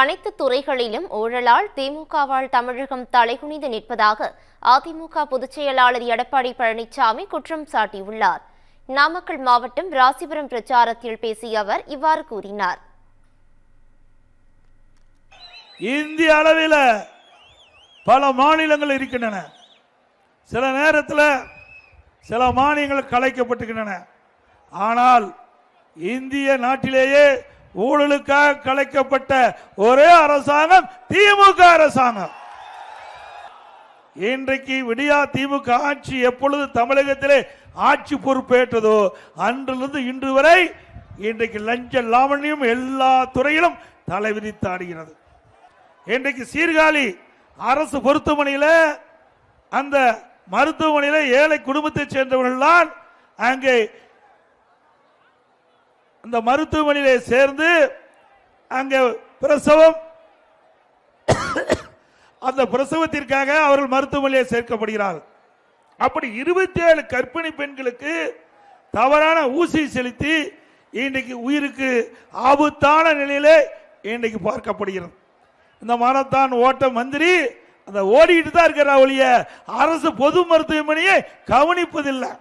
அனைத்து துறைகளிலும் ஊழலால் திமுகவால் தமிழகம் தலைகுனிந்து நிற்பதாக அதிமுக பொதுச் செயலாளர் எடப்பாடி பழனிசாமி குற்றம் சாட்டியுள்ளார். நாமக்கல் மாவட்டம் ராசிபுரம் பிரச்சாரத்தில் பேசிய அவர் இவ்வாறு கூறினார். இந்திய அளவில் பல மாநிலங்கள் இருக்கின்றன. சில நேரத்தில் சில மாநிலங்கள் கலைக்கப்பட்டுகின்றன. ஆனால் இந்திய நாட்டிலேயே ஊழலுக்காக கலைக்கப்பட்ட ஒரே அரசாங்கம் திமுக அரசாங்கம். இன்றைக்கு விடியா திமுக ஆட்சி எப்பொழுது தமிழகத்திலே ஆட்சி பொறுப்பேற்றதோ அன்றிலிருந்து இன்று வரை இன்றைக்கு லஞ்ச லாவண்யம் எல்லா துறையிலும் தலை விதித்தாடுகிறது. இன்றைக்கு சீர்காழி அரசு மருத்துவமனையில் அந்த மருத்துவமனையில் ஏழை குடும்பத்தைச் சேர்ந்தவர்கள் தான் அங்கே அந்த மருத்துவமனையிலே சேர்ந்து அங்கே பிரசவம், அந்த பிரசவத்திற்காக அவர்கள் மருத்துவமனையிலே சேர்க்கப்படுகிறார்கள். அப்படி 27 கர்ப்பிணி பெண்களுக்கு தவறான ஊசி செலுத்தி இன்றைக்கு உயிருக்கு ஆபத்தான நிலையிலே இன்றைக்கு பார்க்கப்படுகிறது. இந்த மாரத்தான் ஓட்ட மந்திரி அந்த ஓடிட்டு தான் இருக்கிற ஒழிய அரசு பொது மருத்துவமனையை கவனிப்பதில்லை.